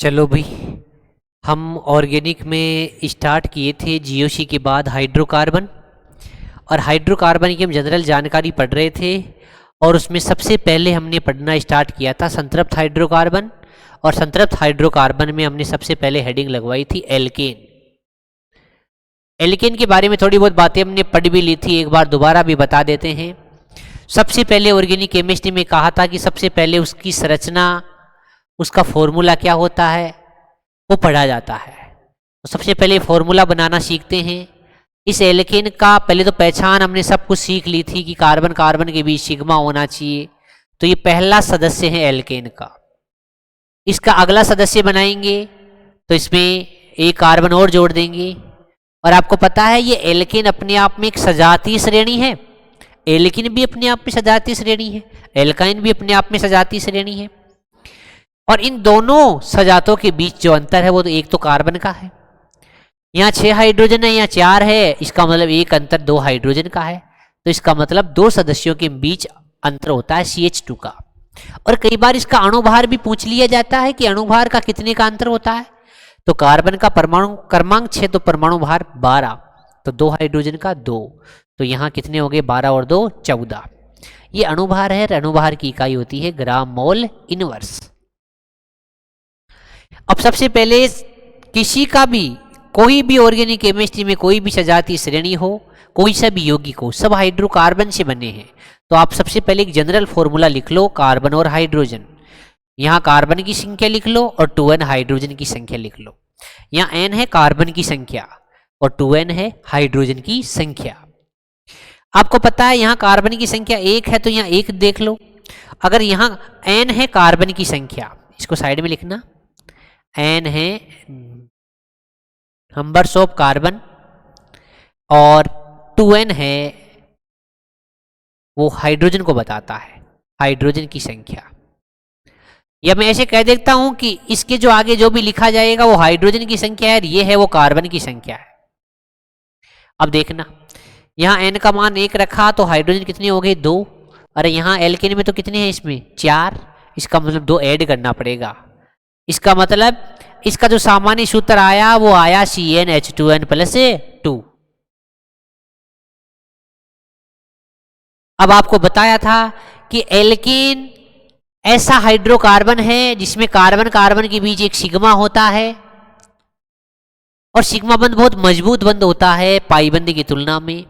चलो भाई, हम ऑर्गेनिक में स्टार्ट किए थे जीओसी के बाद हाइड्रोकार्बन। और हाइड्रोकार्बन की हम जनरल जानकारी पढ़ रहे थे और उसमें सबसे पहले हमने पढ़ना स्टार्ट किया था संतृप्त हाइड्रोकार्बन। और संतृप्त हाइड्रोकार्बन में हमने सबसे पहले हेडिंग लगवाई थी एल्केन। एल्केन के बारे में थोड़ी बहुत बातें हमने पढ़ भी ली थी, एक बार दोबारा भी बता देते हैं। सबसे पहले ऑर्गेनिक केमिस्ट्री में कहा था कि सबसे पहले उसकी संरचना, उसका फॉर्मूला क्या होता है वो पढ़ा जाता है। तो सबसे पहले फॉर्मूला बनाना सीखते हैं। इस एल्केन का पहले तो पहचान हमने सब कुछ सीख ली थी कि कार्बन कार्बन के बीच सिग्मा होना चाहिए। तो ये पहला सदस्य है एल्केन का। इसका अगला सदस्य बनाएंगे तो इसमें एक कार्बन और जोड़ देंगे। और आपको पता है ये एल्केन अपने आप में एक सजातीय श्रेणी है। एल्केन भी अपने आप में सजातीय श्रेणी है, एल्काइन भी अपने आप में सजातीय श्रेणी है। और इन दोनों सजातों के बीच जो अंतर है वो तो एक तो कार्बन का है। यहाँ 6 हाइड्रोजन है, यहाँ 4 है, इसका मतलब एक अंतर 2 हाइड्रोजन का है। तो इसका मतलब 2 सदस्यों के बीच अंतर होता है CH2 का। और कई बार इसका अणुभार भी पूछ लिया जाता है कि अणुभार का कितने का अंतर होता है। तो कार्बन का परमाणु क्रमांक 6 तो परमाणु भार 12, तो 2 हाइड्रोजन का 2, तो यहाँ कितने हो गए 12 और 2 14। ये अणुभार है। अणुभार की इकाई होती है ग्राम मोल इनवर्स। अब सबसे पहले किसी का भी कोई भी ऑर्गेनिक केमिस्ट्री में कोई भी सजातीय श्रेणी हो, कोई सा भी यौगिक हो, सब हाइड्रोकार्बन से बने हैं। तो आप सबसे पहले एक जनरल फॉर्मूला लिख लो, कार्बन और हाइड्रोजन। यहाँ कार्बन की संख्या लिख लो और 2n हाइड्रोजन की संख्या लिख लो। यहाँ n है कार्बन की संख्या और 2n है हाइड्रोजन की संख्या। आपको पता है यहाँ कार्बन की संख्या 1 है तो यहाँ 1 देख लो। अगर यहाँ n है कार्बन की संख्या, इसको साइड में लिखना, n है नंबर्स ऑफ कार्बन और 2n है वो हाइड्रोजन को बताता है, हाइड्रोजन की संख्या। या मैं ऐसे कह देता हूं कि इसके जो आगे जो भी लिखा जाएगा वो हाइड्रोजन की संख्या है, ये है वो कार्बन की संख्या है। अब देखना यहाँ n का मान 1 रखा तो हाइड्रोजन कितने हो गए 2। अरे यहाँ एल्केन में तो कितने हैं इसमें 4, इसका मतलब 2 ऐड करना पड़ेगा। इसका मतलब इसका जो सामान्य सूत्र आया वो आया CnH2n + 2। अब आपको बताया था कि एल्केन ऐसा हाइड्रोकार्बन है जिसमें कार्बन कार्बन के बीच एक सिग्मा होता है और सिग्मा बंध बहुत मजबूत बंध होता है पाई बंध की तुलना में।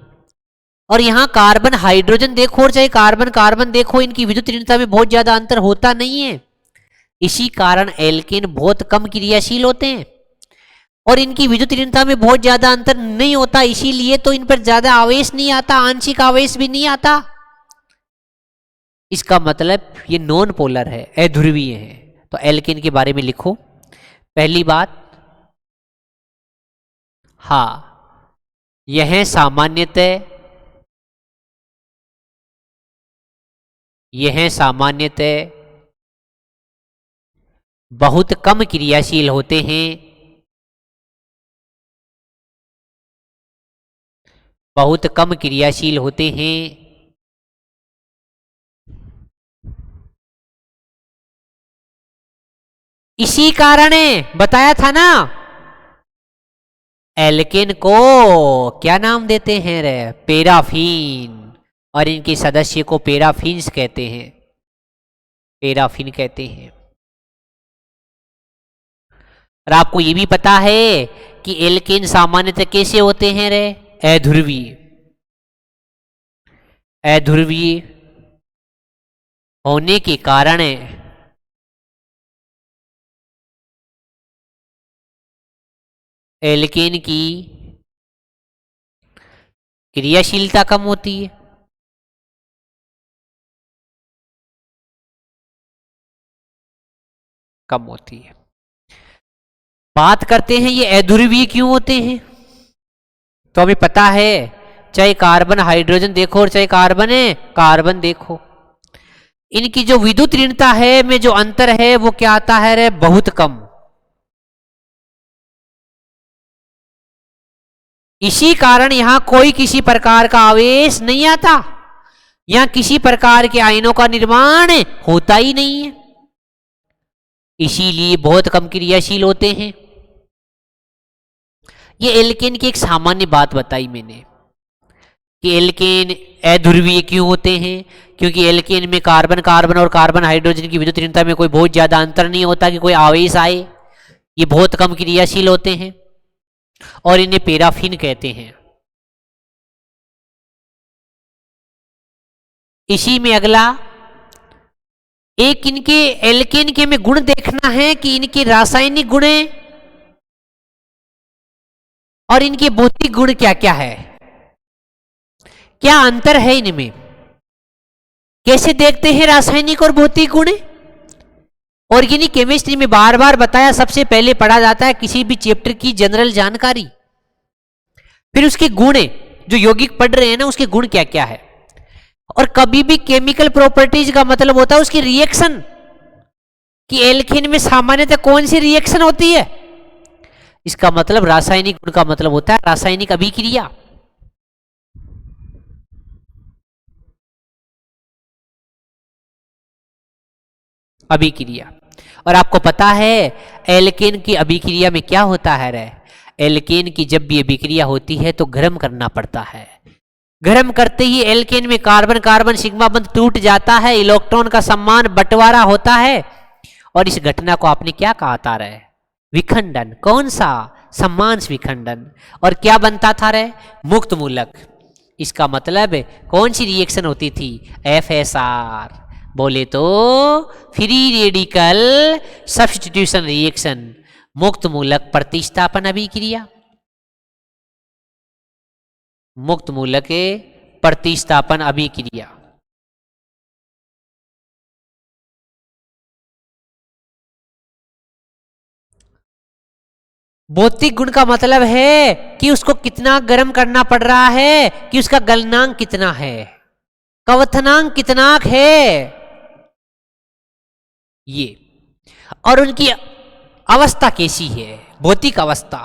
और यहाँ कार्बन हाइड्रोजन देखो और चाहे कार्बन कार्बन देखो, इनकी विद्युत ऋणता में बहुत ज्यादा अंतर होता नहीं है। इसी कारण एल्केन बहुत कम क्रियाशील होते हैं और इनकी विद्युत ऋणता में बहुत ज्यादा अंतर नहीं होता, इसीलिए तो इन पर ज्यादा आवेश नहीं आता, आंशिक आवेश भी नहीं आता। इसका मतलब ये नॉन पोलर है, अध्रुवीय है। तो एल्केन के बारे में लिखो। पहली बात, हाँ यह सामान्यतः बहुत कम क्रियाशील होते हैं, बहुत कम क्रियाशील होते हैं। इसी कारण बताया था ना एल्केन को क्या नाम देते हैं रे, पैराफिन। और इनके सदस्य को पैराफिन्स कहते हैं, पैराफिन कहते हैं। और आपको ये भी पता है कि एल्केन सामान्यतः कैसे होते हैं रे, अध्रुवीय। अध्रुवीय होने के कारण एल्केन की क्रियाशीलता कम होती है। कम होती है। बात करते हैं ये अध्रुवीय क्यों होते हैं। तो हमें पता है चाहे कार्बन हाइड्रोजन देखो और चाहे कार्बन देखो, इनकी जो विद्युत ऋणता है में जो अंतर है वो क्या आता है रे, बहुत कम। इसी कारण यहां कोई किसी प्रकार का आवेश नहीं आता, यहां किसी प्रकार के आयनों का निर्माण होता ही नहीं है। इसीलिए बहुत कम क्रियाशील होते हैं। ये एल्केन की एक सामान्य बात बताई मैंने कि एल्केन अध्रुवीय क्यों होते हैं, क्योंकि एल्केन में कार्बन कार्बन और कार्बन हाइड्रोजन की विद्युत ऋणता में कोई बहुत ज्यादा अंतर नहीं होता कि कोई आवेश आए। ये बहुत कम क्रियाशील होते हैं और इन्हें पैराफिन कहते हैं। इसी में अगला एक इनके एल्केन के में गुण देखना है कि इनके रासायनिक गुण और इनके भौतिक गुण क्या क्या है, क्या अंतर है इनमें, कैसे देखते हैं रासायनिक और भौतिक गुण। ऑर्गेनिक केमिस्ट्री में बार बार बताया, सबसे पहले पढ़ा जाता है किसी भी चैप्टर की जनरल जानकारी, फिर उसके गुण जो यौगिक पढ़ रहे हैं ना उसके गुण क्या क्या है। और कभी भी केमिकल प्रॉपर्टीज का मतलब होता है उसकी रिएक्शन, कि एल्केन में सामान्यतः कौन सी रिएक्शन होती है। इसका मतलब रासायनिक गुण का मतलब होता है रासायनिक अभिक्रिया। अभिक्रिया। और आपको पता है एल्केन की अभिक्रिया में क्या होता है रे, एल्केन की जब भी अभिक्रिया होती है तो गर्म करना पड़ता है। गर्म करते ही एल्केन में कार्बन कार्बन सिग्मा बंध टूट जाता है, इलेक्ट्रॉन का समान बंटवारा होता है। और इस घटना को आपने क्या कहा था रे, विखंडन। कौन सा, सम्मांश विखंडन। और क्या बनता था रे, मुक्त मूलक। इसका मतलब कौन सी रिएक्शन होती थी, FSR, बोले तो फ्री रेडिकल सब्स्टिट्यूशन रिएक्शन, मुक्त मूलक प्रतिस्थापन अभिक्रिया। मुक्त मूलक प्रतिस्थापन अभिक्रिया। भौतिक गुण का मतलब है कि उसको कितना गर्म करना पड़ रहा है, कि उसका गलनांक कितना है, कवथनांक कितना है ये, और उनकी अवस्था कैसी है, भौतिक अवस्था।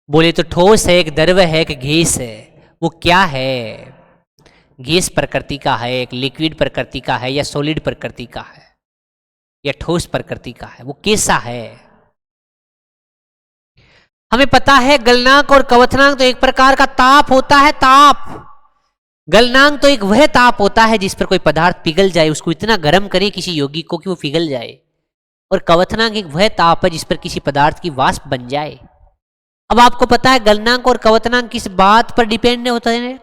बोले तो ठोस है, एक द्रव है, एक गैस है, वो क्या है, गैस प्रकृति का है, एक लिक्विड प्रकृति का है, या सॉलिड प्रकृति का है, या ठोस प्रकृति का है, वो कैसा है। हमें पता है गलनांक और कवथनांक तो एक प्रकार का ताप होता है, ताप। गलनांक तो एक वह ताप होता है जिस पर कोई पदार्थ पिघल जाए, उसको इतना गर्म करे किसी यौगिक को कि वो पिघल जाए। और कवथनांक एक वह ताप है जिस पर किसी पदार्थ की वाष्प बन जाए। अब आपको पता है गलनांक और कवथनांक किस बात पर डिपेंड होता है,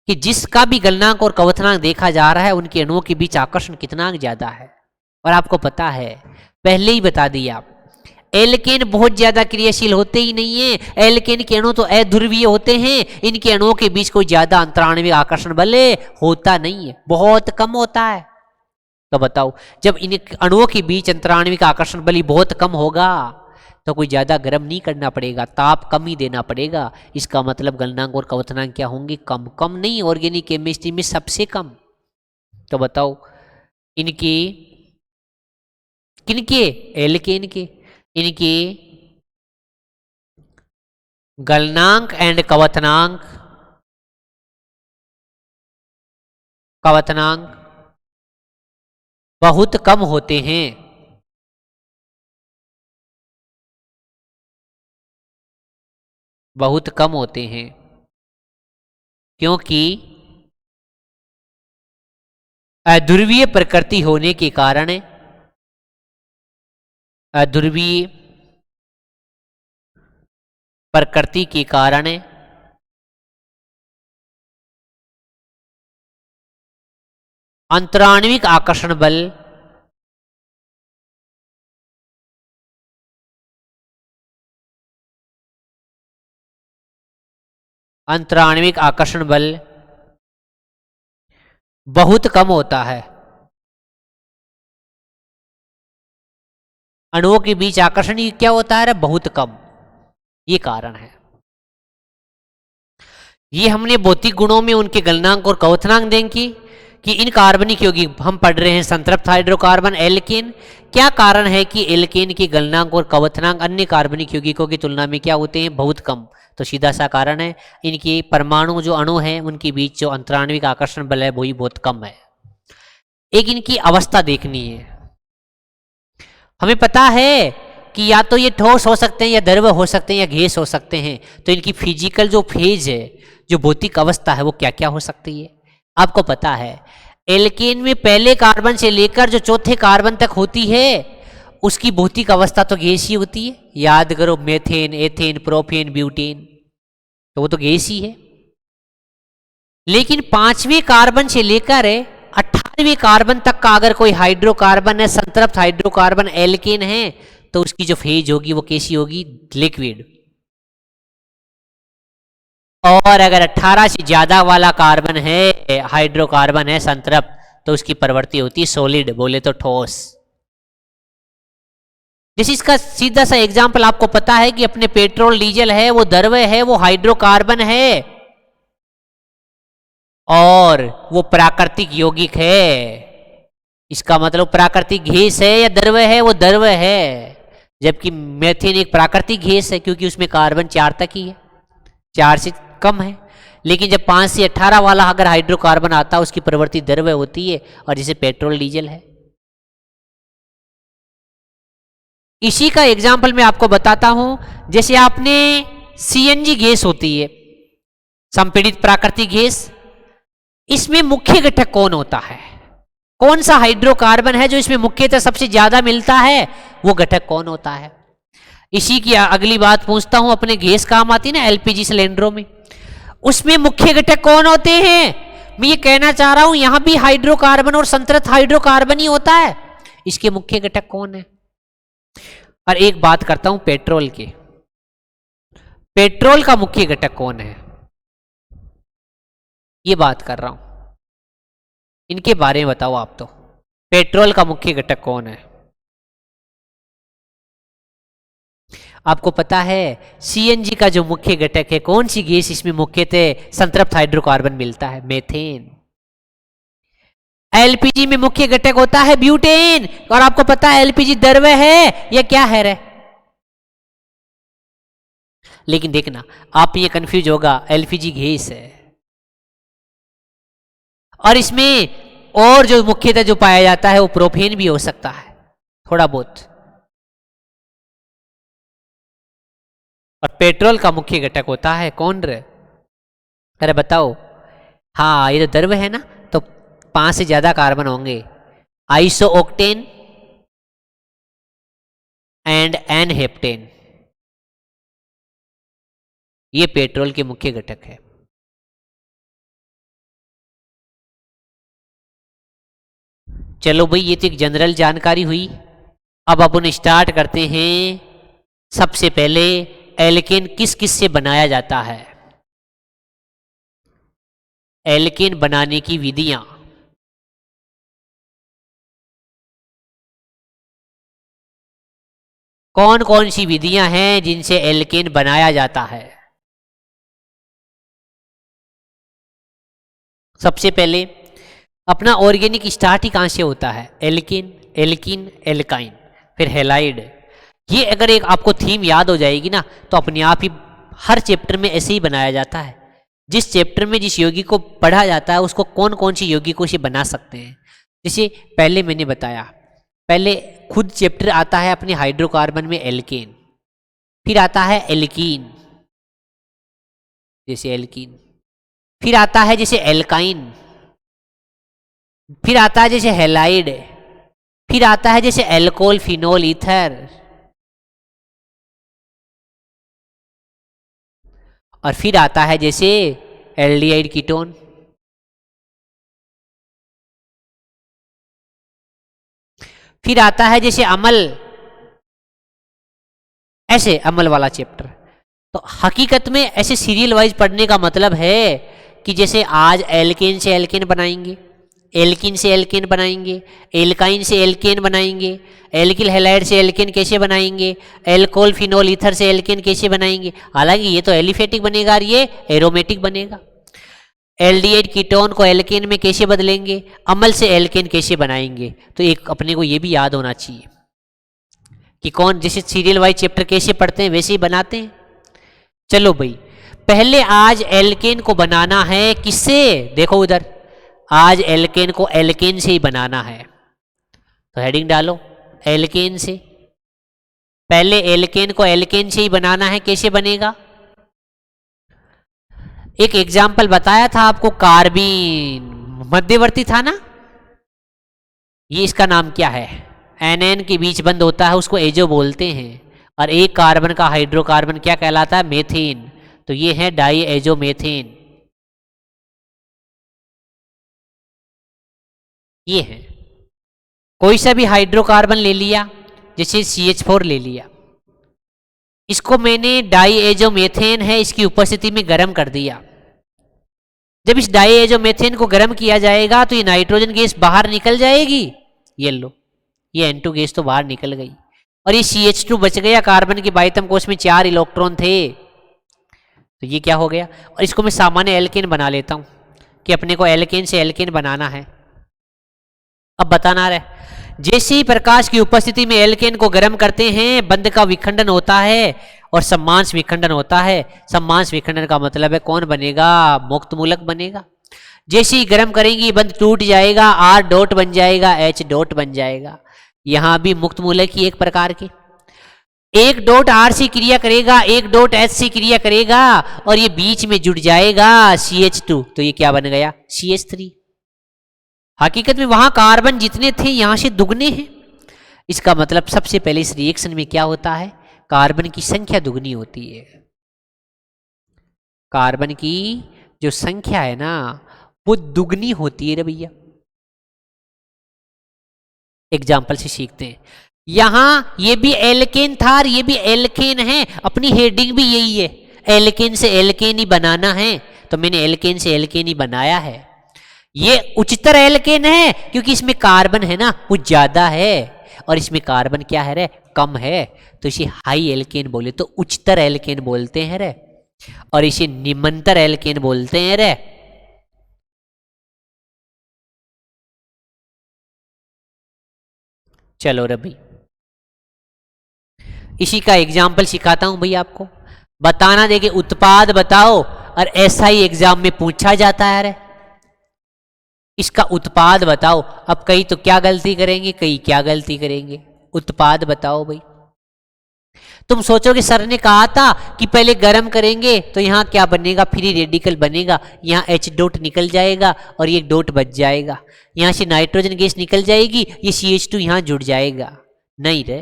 कि जिसका भी गलनांक और कवथनांक देखा जा रहा है उनके अणुओं के बीच आकर्षण कितना ज्यादा है। और आपको पता है, पहले ही बता दिया, एल्केन बहुत ज्यादा क्रियाशील होते ही नहीं है। एल्केन के अणु तो अध्रुवीय होते हैं, इनके अणुओं के बीच कोई ज्यादा अंतराण्विक आकर्षण बल होता नहीं है, बहुत कम होता है। तो बताओ, जब इन अणुओं के बीच अंतराण्विक आकर्षण बल बहुत कम होगा तो कोई ज्यादा गर्म नहीं करना पड़ेगा, ताप कम ही देना पड़ेगा। इसका मतलब गलनांक और कवथनांक क्या होंगे, कम। कम नहीं, ऑर्गेनिक केमिस्ट्री में सबसे कम। तो बताओ इनके, किनके, एल्केन के, इनके गलनांक एंड कवथनांक, कवथनांक बहुत कम होते हैं। बहुत कम होते हैं क्योंकि अध्रुवीय प्रकृति होने के कारण, अध्रुवीय प्रकृति के कारण अंतराण्विक आकर्षण बल अंतराण्विक आकर्षण बल बहुत कम होता है। अणुओं के बीच आकर्षण क्या होता है, बहुत कम। ये कारण है। ये हमने भौतिक गुणों में उनके गलनांक और कवथनांक देंगे कि इन कार्बनिक यौगिक हम पढ़ रहे हैं संतृप्त हाइड्रोकार्बन एल्केन, क्या कारण है कि एल्केन के गलनांक और कवथनांक अन्य कार्बनिक यौगिकों की तुलना में क्या होते हैं, बहुत कम। तो सीधा सा कारण है, इनके परमाणु जो अणु हैं उनके बीच जो अंतराण्विक आकर्षण बल है वही बहुत कम है। एक इनकी अवस्था देखनी है। हमें पता है कि या तो ये ठोस हो सकते हैं या द्रव हो सकते हैं या गैस हो सकते हैं, तो इनकी फिजिकल जो फेज है, जो भौतिक अवस्था है, वो क्या क्या हो सकती है आपको पता है। एल्केन में पहले कार्बन से लेकर जो चौथे कार्बन तक होती है उसकी भौतिक अवस्था तो गैस ही होती है। याद करो, मेथेन, एथेन, प्रोपेन, ब्यूटेन, तो वो तो गैस ही है। लेकिन 5वें कार्बन से लेकर 18वें कार्बन तक का अगर कोई हाइड्रोकार्बन है, संतृप्त हाइड्रोकार्बन एल्केन है, तो उसकी जो फेज होगी वो कैसी होगी? लिक्विड। और अगर 18 से ज्यादा वाला कार्बन है, हाइड्रोकार्बन है संतृप्त, तो उसकी प्रवृत्ति होती है सॉलिड, बोले तो ठोस। जैसे इसका सीधा सा एग्जांपल आपको पता है कि अपने पेट्रोल डीजल है वो द्रव है, वो हाइड्रोकार्बन है, और वो प्राकृतिक यौगिक है। इसका मतलब प्राकृतिक गैस है या द्रव है? वो द्रव है। जबकि मेथेन एक प्राकृतिक गैस है क्योंकि उसमें कार्बन 4 तक ही है, 4 से कम है। लेकिन जब 5 से 18 वाला अगर हाइड्रोकार्बन आता है उसकी प्रवृत्ति द्रव होती है, और जैसे पेट्रोल डीजल है। इसी का एग्जाम्पल मैं आपको बताता हूं। जैसे आपने सीएनजी गैस होती है, संपीड़ित प्राकृतिक गैस, इसमें मुख्य घटक कौन होता है? कौन सा हाइड्रोकार्बन है जो इसमें मुख्यतः सबसे ज्यादा मिलता है? वो घटक कौन होता है? इसी की अगली बात पूछता हूं। अपने गैस काम आती है ना एलपीजी सिलेंडरों में, उसमें मुख्य घटक कौन होते हैं? मैं ये कहना चाह रहा हूं यहां भी हाइड्रोकार्बन और संतृप्त हाइड्रोकार्बन ही होता है। इसके मुख्य घटक कौन है? और एक बात करता हूं पेट्रोल की, पेट्रोल का मुख्य घटक कौन है? ये बात कर रहा हूं, इनके बारे में बताओ आप। तो पेट्रोल का मुख्य घटक कौन है? आपको पता है सीएनजी का जो मुख्य घटक है, कौन सी गैस इसमें मुख्यतः संतृप्त हाइड्रोकार्बन मिलता है? मेथेन। एलपीजी में मुख्य घटक होता है ब्यूटेन। और आपको पता है एलपीजी द्रव है या क्या है रे? लेकिन देखना, आप ये कंफ्यूज होगा, एलपीजी गैस है। और इसमें और जो मुख्यतः जो पाया जाता है वो प्रोपेन भी हो सकता है थोड़ा बहुत। और पेट्रोल का मुख्य घटक होता है कौन रे? अरे बताओ। हाँ, ये तो द्रव है ना, तो 5 से ज्यादा कार्बन होंगे, iso octane and N heptane. ये पेट्रोल के मुख्य घटक है। चलो भाई, ये तो एक जनरल जानकारी हुई। अब अपन स्टार्ट करते हैं। सबसे पहले एल्केन किस किस से बनाया जाता है? एल्केन बनाने की विधियां। कौन कौन सी विधियां हैं जिनसे एल्केन बनाया जाता है? सबसे पहले अपना ऑर्गेनिक स्टार्ट ही कहां से होता है? एल्केन, एल्कीन, एल्काइन, फिर हेलाइड। ये अगर एक आपको थीम याद हो जाएगी ना, तो अपने आप ही हर चैप्टर में ऐसे ही बनाया जाता है। जिस चैप्टर में जिस यौगिक को पढ़ा जाता है उसको कौन कौन सी यौगिकों से बना सकते हैं। जैसे पहले मैंने बताया, पहले खुद चैप्टर आता है अपने हाइड्रोकार्बन में एल्केन, फिर आता है एल्कीन, जैसे एल्कीन, फिर आता है जैसे एल्काइन, फिर आता है जैसे हेलाइड, फिर आता है जैसे एल्कोहल, फिनोल, ईथर, और फिर आता है जैसे एल्डिहाइड कीटोन। फिर आता है जैसे अम्ल, ऐसे अम्ल वाला चैप्टर। तो हकीकत में ऐसे सीरियल वाइज पढ़ने का मतलब है कि जैसे आज एल्केन से एल्केन बनाएंगे, एल्किन से एल्केन बनाएंगे, एल्काइन से एल्केन बनाएंगे, एल्किल हैलाइड से एल्केन कैसे बनाएंगे, एल्कोहल फिनोल ईथर से एल्केन कैसे बनाएंगे। हालांकि ये तो एलिफेटिक बनेगा और ये एरोमेटिक बनेगा। एल्डिहाइड कीटोन को एल्केन में कैसे बदलेंगे, अम्ल से एल्केन कैसे बनाएंगे। तो एक अपने को ये भी याद होना चाहिए कि कौन, जैसे सीरियल वाइज चैप्टर कैसे पढ़ते हैं वैसे ही बनाते हैं। चलो भाई, पहले आज एल्केन को बनाना है किससे? देखो उधर, आज एल्केन को एल्केन से ही बनाना है। तो हेडिंग डालो, एल्केन से। पहले एल्केन को एल्केन से ही बनाना है, कैसे बनेगा? एक एग्जाम्पल बताया था आपको, कार्बीन मध्यवर्ती था ना, ये इसका नाम क्या है? एनएन के बीच बंद होता है, उसको एजो बोलते हैं। और एक कार्बन का हाइड्रोकार्बन क्या कहलाता है? मेथेन। तो ये है डाई एजो मेथेन, ये है। कोई सा भी हाइड्रोकार्बन ले लिया, जैसे CH4 ले लिया, इसको मैंने डाई एजो मेथेन है इसकी उपस्थिति में गर्म कर दिया। जब इस डाई एजो मेथेन को गर्म किया जाएगा तो ये नाइट्रोजन गैस बाहर निकल जाएगी, ये लो, ये N2 गैस तो बाहर निकल गई, और ये CH2 बच गया। कार्बन के बाइतम कोश में 4 इलेक्ट्रॉन थे, तो ये क्या हो गया? और इसको मैं सामान्य एल्केन बना लेता हूं कि अपने को एल्केन से एल्केन बनाना है। अब बताना रहे, जैसे ही प्रकाश की उपस्थिति में एल्केन को गर्म करते हैं, बंध का विखंडन होता है और सम्मांश विखंडन होता है। सम्मांश विखंडन का मतलब है कौन बनेगा? मुक्त मूलक बनेगा। जैसे ही गर्म करेंगे बंध टूट जाएगा, R डॉट बन जाएगा, H डॉट बन जाएगा। यहां भी मुक्त मूलक ही एक प्रकार के, एक डॉट R से क्रिया करेगा, एक डॉट H से क्रिया करेगा, और ये बीच में जुड़ जाएगा CH2, तो ये क्या बन गया? CH3। हकीकत में वहां कार्बन जितने थे यहां से दुगने हैं। इसका मतलब सबसे पहले इस रिएक्शन में क्या होता है? कार्बन की संख्या दुगनी होती है। कार्बन की जो संख्या है ना वो दुगनी होती है रे भैया। एग्जाम्पल से सीखते हैं। यहां ये भी एल्केन था और ये भी एल्केन है, अपनी हेडिंग भी यही है, एल्केन से एल्केन ही बनाना है, तो मैंने एल्केन से एल्केन ही बनाया है। ये उच्चतर एल्केन है क्योंकि इसमें कार्बन है ना वो ज्यादा है, और इसमें कार्बन क्या है रे? कम है, तो इसे हाई एल्केन बोले तो उच्चतर एल्केन बोलते हैं रे, और इसे निम्नतर एल्केन बोलते हैं रे। चलो रे भाई, इसी का एग्जाम्पल सिखाता हूं भाई आपको। बताना देखिए, उत्पाद बताओ, और ऐसा ही एग्जाम में पूछा जाता है रे, इसका उत्पाद बताओ। अब कई तो क्या गलती करेंगे, कई क्या गलती करेंगे। उत्पाद बताओ भाई। तुम सोचोगे सर ने कहा था कि पहले गर्म करेंगे तो यहां क्या बनेगा? फ्री रेडिकल बनेगा, यहां H डॉट निकल जाएगा और ये डॉट बच जाएगा, यहां से नाइट्रोजन गैस निकल जाएगी, ये CH2 यहां जुड़ जाएगा। नहीं रे,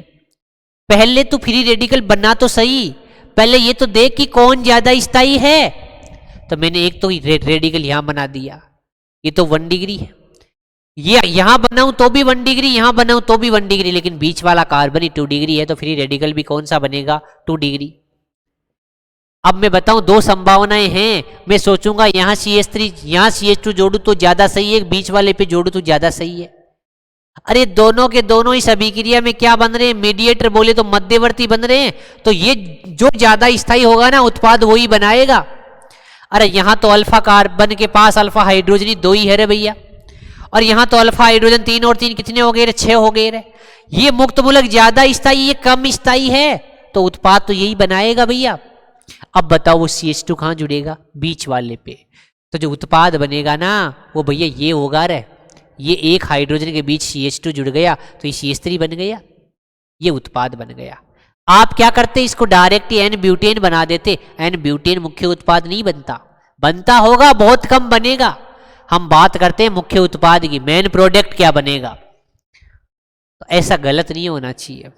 पहले तो फ्री रेडिकल बनना तो सही, पहले ये तो देख कि कौन ज्यादा स्थायी है। तो मैंने एक तो रेडिकल यहां बना दिया, ये तो 1 डिग्री है, ये यहां बनाऊं तो भी 1 डिग्री, यहां बनाऊं तो भी 1 डिग्री, लेकिन बीच वाला कार्बन ही 2 डिग्री है, तो फ्री रेडिकल भी कौन सा बनेगा? 2 डिग्री। अब मैं बताऊं, 2 संभावनाएं हैं। मैं सोचूंगा यहां CH3 यहां CH2 जोड़ू तो ज्यादा सही है, बीच वाले पे जोड़ू तो ज्यादा सही है। अरे दोनों के दोनों इस अभिक्रिया में क्या बन रहे हैं? मीडिएटर बोले तो मध्यवर्ती बन रहे हैं, तो ये जो ज्यादा स्थायी होगा ना उत्पाद वही बनाएगा। अरे यहां तो अल्फा कार्बन के पास अल्फा हाइड्रोजन 2 ही है रे भैया, और यहां तो अल्फा हाइड्रोजन 3 और 3 कितने हो गए रे? 6 हो गए रे। ये मुक्त मूलक ज्यादा स्थायी, ये कम स्थायी है, तो उत्पाद तो यही बनाएगा भैया। अब बताओ वो CH2 कहां जुड़ेगा? बीच वाले पे। तो जो उत्पाद बनेगा ना वो भैया ये होगा रे, ये एक हाइड्रोजन के बीच CH2 जुड़ गया तो ये CH3 बन गया, ये उत्पाद बन गया। आप क्या करते? इसको डायरेक्ट एन ब्यूटेन बना देते। एन ब्यूटेन मुख्य उत्पाद नहीं बनता, बनता होगा बहुत कम बनेगा। हम बात करते हैं मुख्य उत्पाद की, मेन प्रोडक्ट क्या बनेगा। तो ऐसा गलत नहीं होना चाहिए।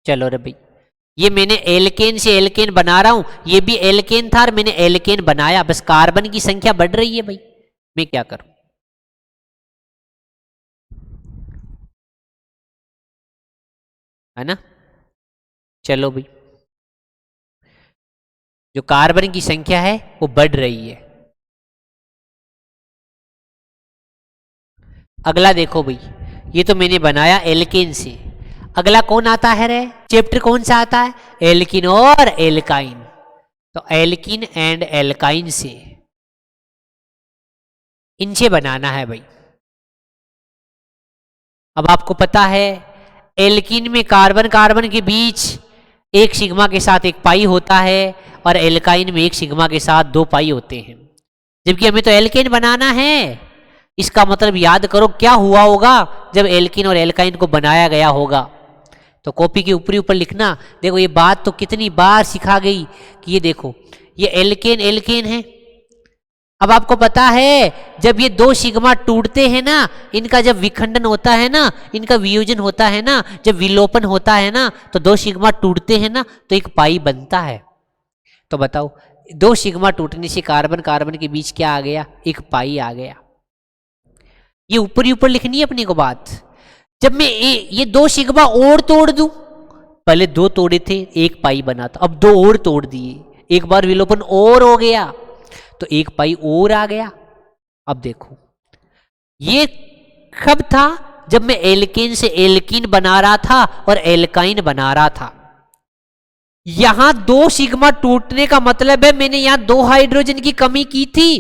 चलो रे भाई, ये मैंने एल्केन से एल्केन बना रहा हूं, ये भी एल्केन था और मैंने एल्केन बनाया, बस कार्बन की संख्या बढ़ रही है भाई, मैं क्या करूं? है ना। चलो भाई, जो कार्बन की संख्या है वो बढ़ रही है। अगला देखो भाई, ये तो मैंने बनाया एल्केन से। अगला कौन आता है रे? चैप्टर कौन सा आता है? एल्किन और एल्काइन। तो एल्किन एंड एल्काइन से, इनसे बनाना है भाई। अब आपको पता है एल्किन में कार्बन कार्बन के बीच एक सिग्मा के साथ एक पाई होता है, और एल्काइन में एक सिग्मा के साथ 2 पाई होते हैं। जबकि हमें तो एल्केन बनाना है, इसका मतलब याद करो क्या हुआ होगा जब एल्कीन और एल्काइन को बनाया गया होगा। तो कॉपी के ऊपरी ऊपर लिखना। देखो ये बात तो कितनी बार सिखा गई कि ये देखो ये एल्केन एल्केन है। अब आपको पता है जब ये दो सिग्मा टूटते हैं ना, इनका जब विखंडन होता है ना, इनका वियोजन होता है ना, जब विलोपन होता है ना, तो दो सिग्मा टूटते हैं ना तो एक पाई बनता है। तो बताओ दो सिग्मा टूटने से कार्बन कार्बन के बीच क्या आ गया? एक पाई आ गया। ये ऊपर ऊपर लिखनी है अपने को बात। जब मैं ये दो सिग्मा और तोड़ दूं, पहले दो तोड़े थे एक पाई बना था, अब दो और तोड़ दिए, एक बार विलोपन और हो गया तो एक पाई और आ गया। अब देखो ये कब था? जब मैं एल्केन से एल्कीन बना रहा था और एल्काइन बना रहा था। यहां दो सिग्मा टूटने का मतलब है मैंने यहां दो हाइड्रोजन की कमी की थी,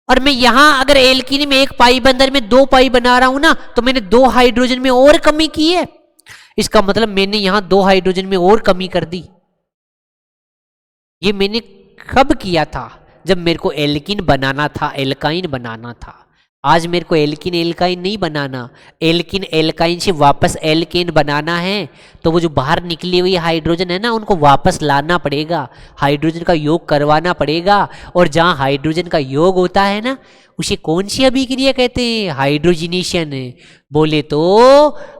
और मैं यहां अगर एल्कीन में एक पाई बंधन में दो पाई बना रहा हूं ना, तो मैंने दो हाइड्रोजन में और कमी की है। इसका मतलब मैंने यहां दो हाइड्रोजन में और कमी कर दी। ये मैंने कब किया था? जब मेरे को एल्कीन बनाना था, एल्काइन बनाना था। आज मेरे को एल्कीन एल्काइन नहीं बनाना, एल्कीन एल्काइन से वापस एल्केन बनाना है। तो वो जो बाहर निकली हुई हाइड्रोजन है ना, उनको वापस लाना पड़ेगा, हाइड्रोजन का योग करवाना पड़ेगा। और जहाँ हाइड्रोजन का योग होता है ना, उसे कौन सी अभिक्रिया कहते हैं? हाइड्रोजनेशन। बोले तो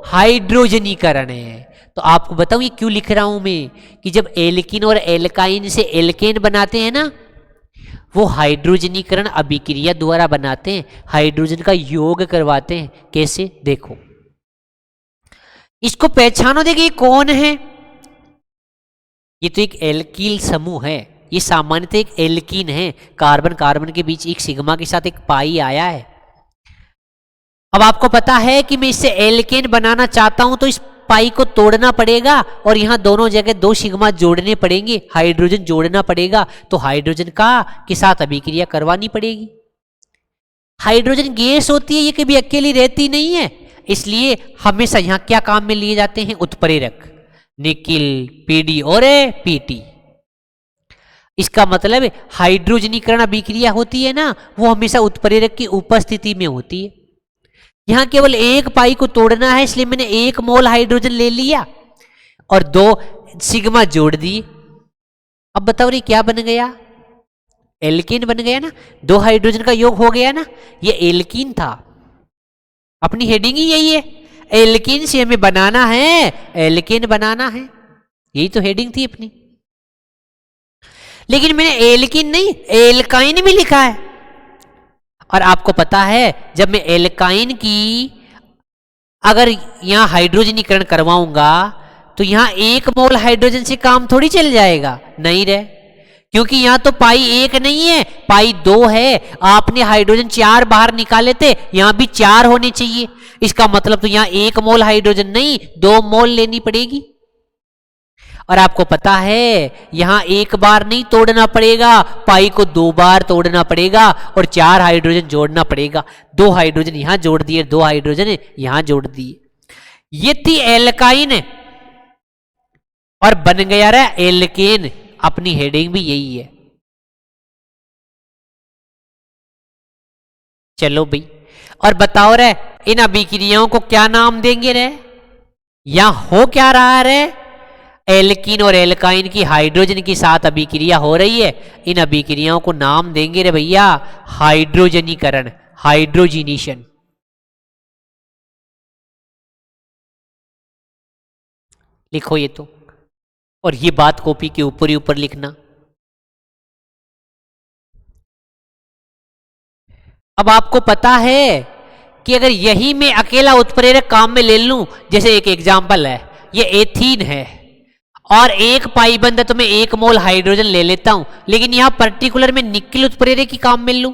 हाइड्रोजनीकरण है। तो आपको बताऊं ये क्यों लिख रहा हूं मैं, कि जब एल्कीन और एल्काइन से एल्केन बनाते हैं ना, वो हाइड्रोजनीकरण अभिक्रिया द्वारा बनाते हैं, हाइड्रोजन का योग करवाते हैं। कैसे? देखो इसको पहचानो। देखिए कौन है? ये तो एक एल्कील समूह है, ये सामान्यतः एक एल्कीन है। कार्बन कार्बन के बीच एक सिग्मा के साथ एक पाई आया है। अब आपको पता है कि मैं इससे एल्केन बनाना चाहता हूं तो इस पाई को तोड़ना पड़ेगा और यहां दोनों जगह दो सिग्मा जोड़ने पड़ेंगे, हाइड्रोजन जोड़ना पड़ेगा। तो हाइड्रोजन का के साथ अभिक्रिया करवानी पड़ेगी। हाइड्रोजन गैस होती है, ये कभी अकेली रहती नहीं है, इसलिए हमेशा यहां क्या काम में लिए जाते हैं? उत्प्रेरक, निकिल, पीडी और पीटी। इसका मतलब हाइड्रोजनीकरण अभिक्रिया होती है ना, वो हमेशा उत्प्रेरक की उपस्थिति में होती है। यहां केवल एक पाई को तोड़ना है, इसलिए मैंने एक मोल हाइड्रोजन ले लिया और दो सिग्मा जोड़ दिए। अब बताओ रे क्या बन गया? एल्कीन बन गया ना, दो हाइड्रोजन का योग हो गया ना। ये एल्कीन था, अपनी हेडिंग ही यही है, एल्कीन से हमें बनाना है, एल्केन बनाना है, यही तो हेडिंग थी अपनी। लेकिन मैंने एल्कीन नहीं एल्काइन भी लिखा है। और आपको पता है जब मैं एल्काइन की अगर यहां हाइड्रोजनीकरण करवाऊंगा तो यहां एक मोल हाइड्रोजन से काम थोड़ी चल जाएगा, नहीं रे, क्योंकि यहां तो पाई एक नहीं है, पाई दो है। आपने हाइड्रोजन चार बाहर निकाले थे, यहां भी चार होने चाहिए। इसका मतलब तो यहां एक मोल हाइड्रोजन नहीं, दो मोल लेनी पड़ेगी। और आपको पता है यहां एक बार नहीं तोड़ना पड़ेगा, पाई को दो बार तोड़ना पड़ेगा और चार हाइड्रोजन जोड़ना पड़ेगा। दो हाइड्रोजन यहां जोड़ दिए, दो हाइड्रोजन यहां जोड़ दिए। ये थी एल्काइन और बन गया रे एल्केन। अपनी हेडिंग भी यही है। चलो भाई, और बताओ रे इन अभिक्रियाओं को क्या नाम देंगे रे? यहां हो क्या रहा रे? एल्कीन और एल्काइन की हाइड्रोजन के साथ अभिक्रिया हो रही है। इन अभिक्रियाओं को नाम देंगे रे भैया हाइड्रोजनीकरण, हाइड्रोजिनेशन। लिखो ये तो, और ये बात कॉपी के ऊपर ही ऊपर लिखना। अब आपको पता है कि अगर यही मैं अकेला उत्प्रेरक काम में ले लूं, जैसे एक एग्जांपल है, ये एथीन है और एक पाई बंद है तो मैं एक मोल हाइड्रोजन ले लेता हूं, लेकिन यहां पर्टिकुलर में निकिल उत्प्रेरक की काम में लूं।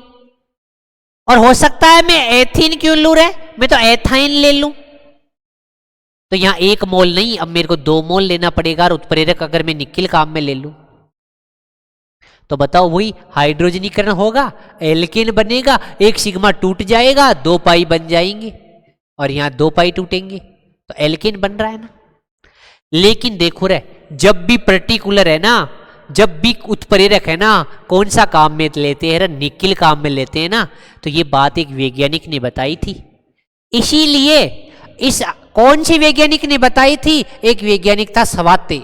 और हो सकता है मैं एथीन क्यों लूं रे, मैं तो एथाइन ले लूं। तो यहां एक मोल नहीं, अब मेरे को दो मोल लेना पड़ेगा। और उत्प्रेरक अगर मैं निकिल काम में ले लूं तो बताओ वही हाइड्रोजनीकरण होगा, एल्केन बनेगा, एक सिग्मा टूट जाएगा, दो पाई बन जाएंगे और यहां दो पाई टूटेंगे, तो एल्केन बन रहा है ना। लेकिन देखो रे जब भी पर्टिकुलर है ना, जब भी उत्प्रेरक है ना कौन सा काम में लेते हैं, निकिल काम में लेते हैं ना, तो ये बात एक वैज्ञानिक ने बताई थी। इसीलिए इस कौन सी वैज्ञानिक ने बताई थी? एक वैज्ञानिक था सवाते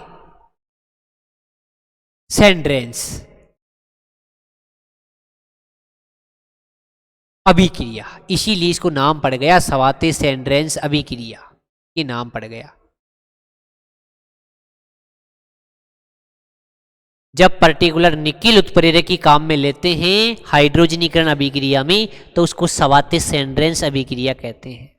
सेंड्रेंस। अभिक्रिया, इसीलिए इसको नाम पड़ गया सवाते सेंड्रेंस अभिक्रिया, ये नाम पड़ गया। जब पर्टिकुलर निकिल उत्प्रेरक की काम में लेते हैं हाइड्रोजनीकरण अभिक्रिया में, तो उसको सवाते सेंड्रेंस अभिक्रिया कहते हैं।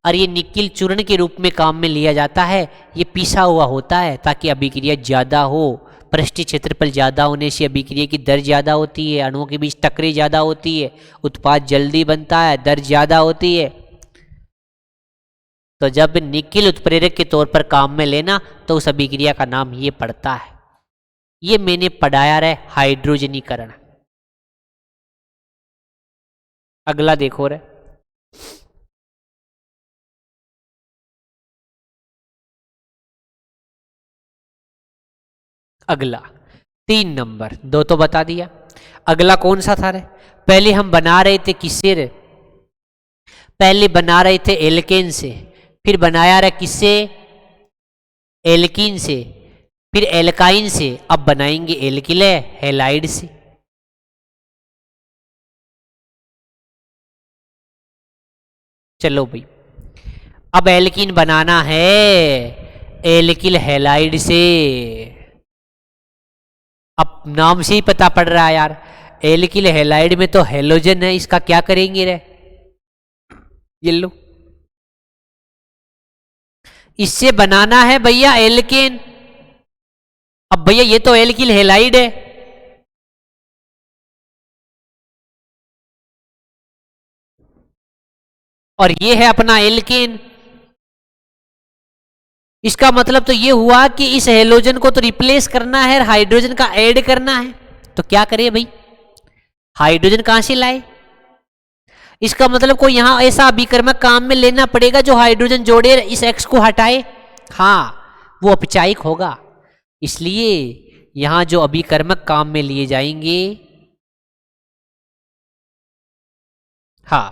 और ये निकिल चूर्ण के रूप में काम में लिया जाता है। ये पिसा हुआ होता है ताकि अभिक्रिया ज्यादा हो, पृष्ठीय क्षेत्रफल ज्यादा होने से अभिक्रिया की दर ज्यादा होती है, अणुओं के बीच टक्करें ज्यादा होती है, उत्पाद जल्दी बनता है, दर ज्यादा होती है। तो जब निकिल उत्प्रेरक के तौर पर काम में लेना तो उस अभिक्रिया का नाम ये पड़ता है। ये मैंने पढ़ाया रहे हाइड्रोजनीकरण। अगला देखो रे, अगला 3 नंबर, 2 तो बता दिया। अगला कौन सा था रे? पहले हम बना रहे थे किससे रे? पहले बना रहे थे एल्केन से, फिर बनाया रहा किससे? एल्कीन से, फिर एल्काइन से, अब बनाएंगे एल्किल हैलाइड से। चलो भाई, अब एल्कीन बनाना है एल्किल हैलाइड से। अब नाम से ही पता पड़ रहा है यार, एल्किल हैलाइड में तो हेलोजन है, इसका क्या करेंगे रे? ये लो, इससे बनाना है भैया एल्केन। अब भैया ये तो एल्किल हैलाइड है, और ये है अपना एल्केन। इसका मतलब तो ये हुआ कि इस हेलोजन को तो रिप्लेस करना है, हाइड्रोजन का ऐड करना है। तो क्या करें भाई, हाइड्रोजन कहां से लाए? इसका मतलब कोई यहां ऐसा अभिकर्मक काम में लेना पड़ेगा जो हाइड्रोजन जोड़े, इस एक्स को हटाए। हाँ, वो अपचायिक होगा। इसलिए यहां जो अभिकर्मक काम में लिए जाएंगे, हाँ,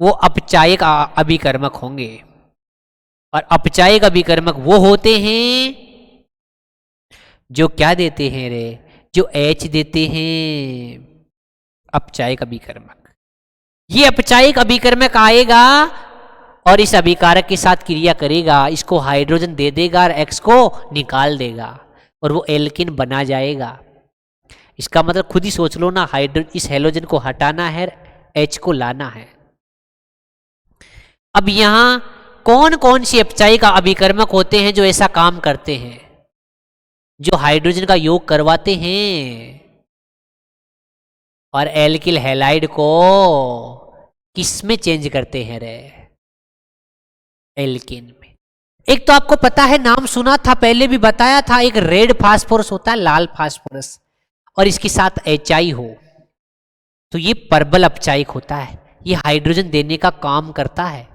वो अपचायिक अभिकर्मक होंगे। और अपचायिक अभिकर्मक वो होते हैं जो क्या देते हैं रे? जो H देते हैं, अपचायिक अभिकर्मक। ये अपचायिक अभिकर्मक आएगा और इस अभिकारक के साथ क्रिया करेगा, इसको हाइड्रोजन दे देगा और X को निकाल देगा और वो एल्किन बना जाएगा। इसका मतलब खुद ही सोच लो ना, इस हेलोजन को हटाना है, H को लाना है। अब यहां कौन कौन सी अपचायिक अभिकर्मक होते हैं जो ऐसा काम करते हैं, जो हाइड्रोजन का योग करवाते हैं और एल्किल हैलाइड को किस में चेंज करते हैं रे? एल्केन में। एक तो आपको पता है, नाम सुना था, पहले भी बताया था, एक रेड फास्फोरस होता है, लाल फास्फोरस, और इसके साथ HI हो तो ये परबल अपचायिक होता है, ये हाइड्रोजन देने का काम करता है।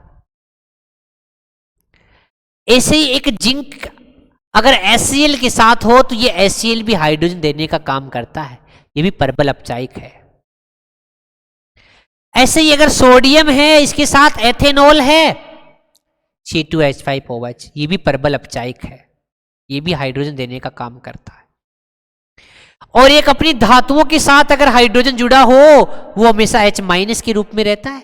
ऐसे ही एक जिंक अगर HCl के साथ हो तो ये HCl भी हाइड्रोजन देने का काम करता है, ये भी परबल अपचायिक है। ऐसे ही अगर सोडियम है, इसके साथ एथेनॉल है, C2H5OH, ये भी परबल अपचायिक है, ये भी हाइड्रोजन देने का काम करता है। और एक अपनी धातुओं के साथ अगर हाइड्रोजन जुड़ा हो, वो हमेशा H- के रूप में रहता है।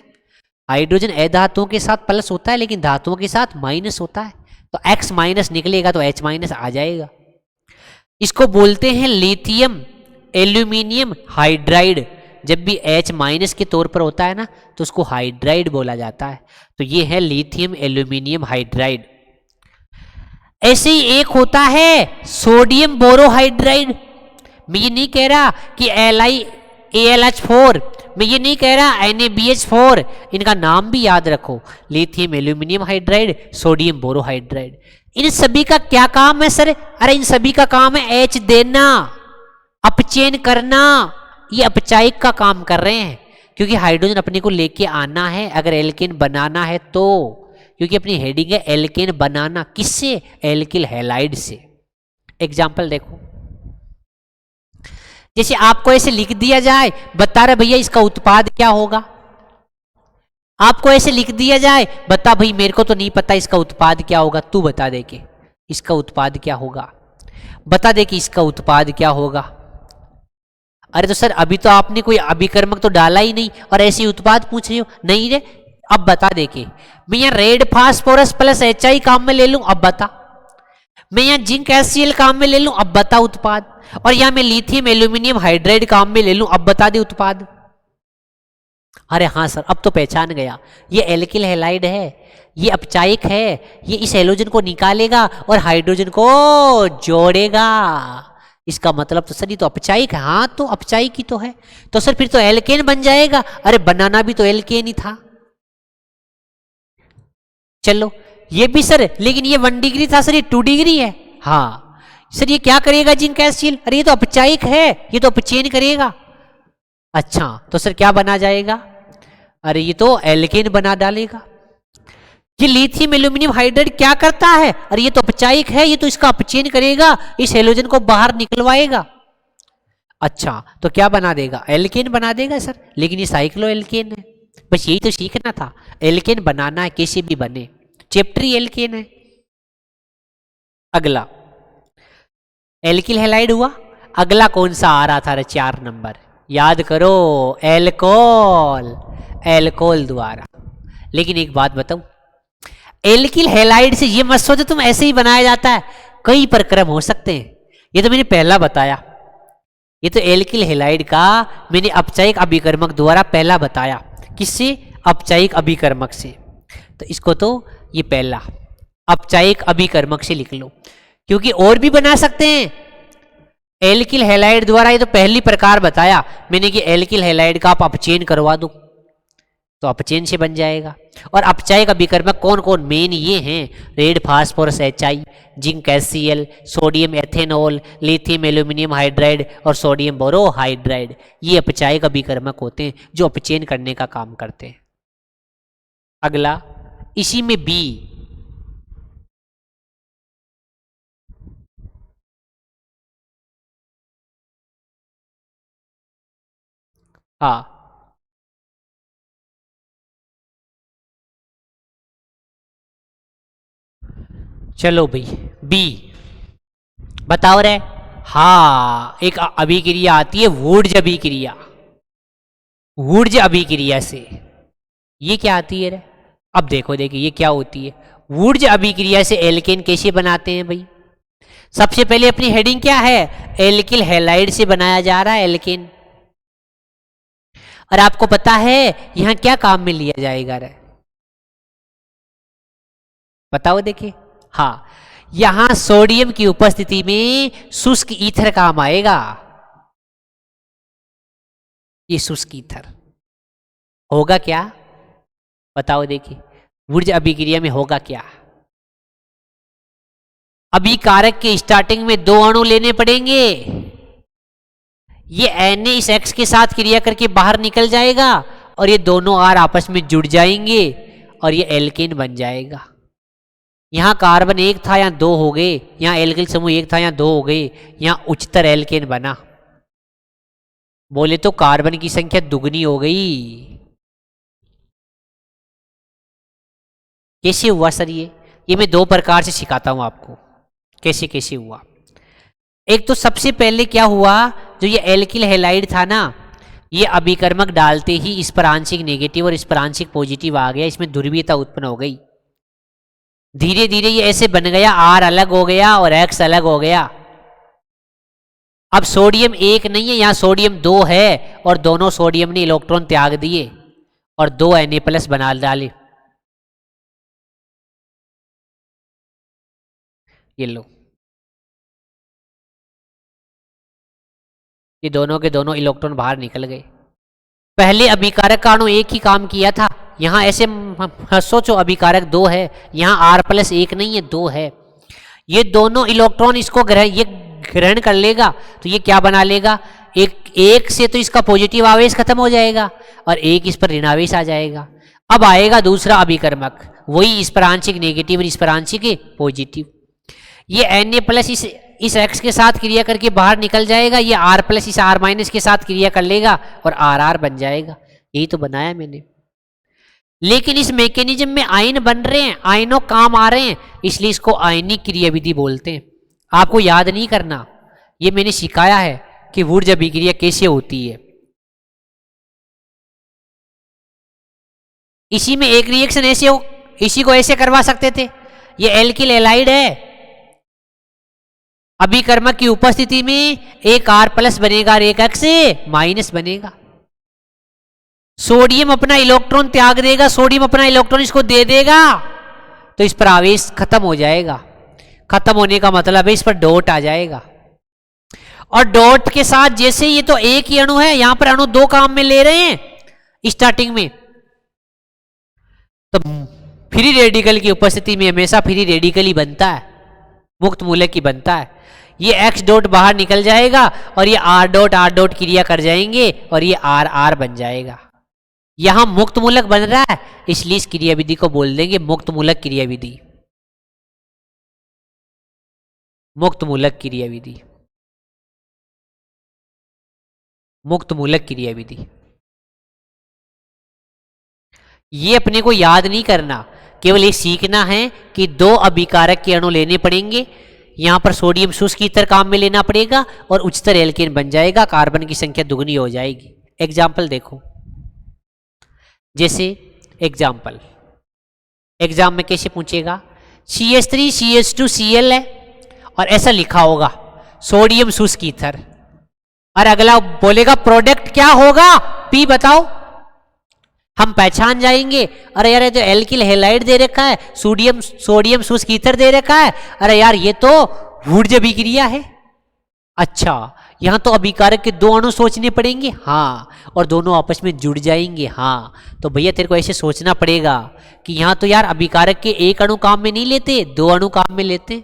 हाइड्रोजन अधातुओं के साथ प्लस होता है, लेकिन धातुओं के साथ माइनस होता है, तो X- निकलेगा तो H- आ जाएगा। इसको बोलते हैं लिथियम एल्यूमिनियम हाइड्राइड। जब भी H- के तौर पर होता है ना, तो उसको हाइड्राइड बोला जाता है। तो ये है लिथियम एल्यूमिनियम हाइड्राइड। ऐसे ही एक होता है सोडियम बोरोहाइड्राइड। मैं ये नहीं कह रहा कि AlH4, मैं ये नहीं कह रहा NaBH4, इनका नाम भी याद रखो, lithium aluminium hydride, sodium borohydride. इन सभी का क्या काम है सर? अरे इन सभी का काम है H देना, अपचयन करना। ये अपचायिक का काम कर रहे हैं, क्योंकि हाइड्रोजन अपने को लेके आना है अगर एल्केन बनाना है तो, क्योंकि अपनी हेडिंग है एल्केन बनाना, किससे? एल्किल हैलाइड से। एग्जाम्पल देखो, जैसे आपको ऐसे लिख दिया जाए, बता रहे भैया इसका उत्पाद क्या होगा। आपको ऐसे लिख दिया जाए, बता भाई मेरे को तो नहीं पता इसका उत्पाद क्या होगा, तू बता दे के इसका उत्पाद क्या होगा, बता दे कि इसका उत्पाद क्या होगा। अरे तो सर अभी तो आपने कोई अभिकर्मक तो डाला ही नहीं और ऐसे उत्पाद पूछ रहे हो। नहीं रे, अब बता दे के मैं यहाँ रेड फास्फोरस प्लस HI काम में ले लूं, अब बता। मैं यहाँ जिंक HCl काम में ले लूं, अब बता उत्पाद। और यहाँ मैं लिथियम एल्यूमिनियम हाइड्राइड काम में ले लूं, अब बता दे उत्पाद। अरे हाँ सर अब तो पहचान गया, ये एल्किल हैलाइड है, ये अपचायक है, ये इस हैलोजन को निकालेगा और हाइड्रोजन को जोड़ेगा। इसका मतलब तो सर ये तो अपचायक है। हाँ तो अपचायक ही तो है, तो सर फिर तो एल्केन बन जाएगा। अरे बनाना भी तो एल्केन ही था। चलो ये भी सर, लेकिन ये 1 डिग्री था सर, ये 2 डिग्री है। हाँ सर ये क्या करेगा जिंक HCl, अरे ये तो अपचायक है, ये तो अपचयन करेगा। अच्छा तो सर क्या बना जाएगा, अरे ये तो एल्केन बना डालेगा। ये लिथियम एल्यूमिनियम हाइड्राइड क्या करता है, अरे ये तो अपचायक है, ये तो इसका अपचयन करेगा, इस हैलोजन को बाहर निकलवाएगा। अच्छा तो क्या बना देगा, एल्केन बना देगा सर, लेकिन ये साइक्लो एल्केन है। बस यही तो सीखना था, एल्केन बनाना है कैसे भी बने, चैप्टर ही एल्केन है। अगला एल्किल हैलाइड हुआ, अगला कौन सा आ रहा था, 4 नंबर याद करो, एल्कोहल, एल्कोहल द्वारा। लेकिन एक बात बताऊं, एल्किल हैलाइड से ये मत सोचो तुम ऐसे ही बनाया जाता है, कई प्रक्रम हो सकते हैं। ये तो मैंने पहला बताया, ये तो एल्किल हैलाइड का मैंने अपचायक अभिकर्मक द्वारा पहला बताया। किससे, अपचायक अभिकर्मक से। तो इसको तो ये पहला अपचायक अभिकर्मक से लिख लो, क्योंकि और भी बना सकते हैं एल्किल हैलाइड द्वारा। ये तो पहली प्रकार बताया मैंने कि एल्किल हैलाइड का आप अपचयन करवा दो तो अपचयन से बन जाएगा। और अपचायक अभिकर्मक कौन कौन, मेन ये हैं, red phosphorus HI, zinc HCl, sodium ethanol, lithium aluminium hydride और सोडियम बोरोहाइड्राइड। ये अपचायक अभिकर्मक होते हैं जो अपचयन करने का काम करते हैं। अगला इसी में B, हाँ चलो भाई B बताओ रे। हाँ एक अभिक्रिया आती है वुड्ज अभिक्रिया, वुड्ज अभिक्रिया से ये क्या आती है रे, अब देखो देखिए ये क्या होती है। वुड्ज अभिक्रिया से एल्केन कैसे बनाते हैं भाई, सबसे पहले अपनी हेडिंग क्या है, एल्किल हैलाइड से बनाया जा रहा है एल्केन। और आपको पता है यहां क्या काम में लिया जाएगा रे, बताओ देखिए। हाँ यहां सोडियम की उपस्थिति में शुष्क ईथर काम आएगा, ये शुष्क ईथर होगा क्या, बताओ देखिए वुड्ज अभिक्रिया में होगा क्या। अभिकारक के स्टार्टिंग में 2 अणु लेने पड़ेंगे, ये Na इस X के साथ क्रिया करके बाहर निकल जाएगा और ये दोनों R आपस में जुड़ जाएंगे और ये एल्केन बन जाएगा। यहाँ कार्बन 1 था, यहाँ 2 हो गए, यहाँ एल्किल समूह 1 था, यहाँ 2 हो गए, यहाँ उच्चतर एल्केन बना। बोले तो कार्बन की संख्या दुगनी हो गई। कैसे हुआ सर ये मैं 2 प्रकार से सिखाता हूं आपको कैसे कैसे हुआ। एक तो सबसे पहले क्या हुआ, जो ये एल्किल हैलाइड था ना, ये अभिकर्मक डालते ही इस पर आंशिक नेगेटिव और इस पर आंशिक पॉजिटिव आ गया, इसमें ध्रुवीयता उत्पन्न हो गई। धीरे धीरे ये ऐसे बन गया, R अलग हो गया और X अलग हो गया। अब सोडियम 1 नहीं है, यहाँ सोडियम 2 है और दोनों सोडियम ने इलेक्ट्रॉन त्याग दिए और 2 Na+ बना डाले। ये लो, ये दोनों के दोनों इलेक्ट्रॉन बाहर निकल गए। पहले अभिकारक का अणु 1 ही काम किया था, यहाँ ऐसे सोचो अभिकारक 2 है, यहाँ R+1 नहीं है 2 है, ये दोनों इलेक्ट्रॉन इसको ग्रहण कर लेगा तो ये क्या बना लेगा, एक से तो इसका पॉजिटिव आवेश खत्म हो जाएगा और एक इस पर ऋणावेश आ जाएगा। अब आएगा दूसरा अभिकर्मक, वही इस पर आंशिक नेगेटिव और इस पर आंशिक पॉजिटिव। ये Na+ इस इस X के साथ क्रिया करके बाहर निकल जाएगा, ये R प्लस इस R माइनस के साथ क्रिया कर लेगा और RR बन जाएगा। यही तो बनाया मैंने। लेकिन इस मैकेनिज्म में आयन बन रहे हैं, आयनों काम आ रहे हैं, इसलिए इसको आयनिक क्रिया विधि बोलते हैं। आपको याद नहीं करना, ये मैंने सिखाया है कि ऊर्जा अभिक्रिया कैसे होती है। इसी में एक रिएक्शन ऐसे हो, इसी को ऐसे करवा सकते थे। ये एल्किल एलाइड है, अभिकर्मक की उपस्थिति में एक R प्लस बनेगा और एक X माइनस बनेगा। सोडियम अपना इलेक्ट्रॉन त्याग देगा, सोडियम अपना इलेक्ट्रॉन इसको दे देगा, तो इस पर आवेश खत्म हो जाएगा। खत्म होने का मतलब है इस पर डॉट आ जाएगा। और डॉट के साथ जैसे ये तो एक ही अणु है, यहां पर अणु दो काम में ले रहे हैं स्टार्टिंग में, तो फ्री रेडिकल की उपस्थिति में हमेशा फ्री रेडिकल ही बनता है, मुक्त मूलक ही बनता है। ये X डॉट बाहर निकल जाएगा और ये R डॉट क्रिया कर जाएंगे और ये RR बन जाएगा। यहां मुक्त मूलक बन रहा है, इसलिए इस क्रिया विधि को बोल देंगे मुक्त मूलक क्रिया विधि। मुक्त मूलक क्रिया विधि, मुक्त मूलक क्रिया विधि। ये अपने को याद नहीं करना, केवल ये सीखना है कि दो अभिकारक के अणु लेने पड़ेंगे। यहां पर सोडियम शुष्क ईथर काम में लेना पड़ेगा और उच्चतर एल्केन बन जाएगा, कार्बन की संख्या दुगनी हो जाएगी। एग्जाम्पल देखो, जैसे एग्जाम्पल एग्जाम में कैसे पूछेगा, CH3 CH2 Cl है और ऐसा लिखा होगा सोडियम शुष्क ईथर, और अगला बोलेगा प्रोडक्ट क्या होगा, P बताओ। हम पहचान जाएंगे, अरे यार ये तो एल्किल हैलाइड दे रखा है, सोडियम शुष्क ईथर दे रखा है, अरे यार ये तो ऊर्जा अभिक्रिया है। अच्छा, यहां तो अभिकारक के दो अणु सोचने पड़ेंगे, हाँ, और दोनों आपस में जुड़ जाएंगे, हाँ। तो भैया तेरे को ऐसे सोचना पड़ेगा कि यहां तो यार अभिकारक के एक अणु काम में नहीं लेते, दो अणु काम में लेते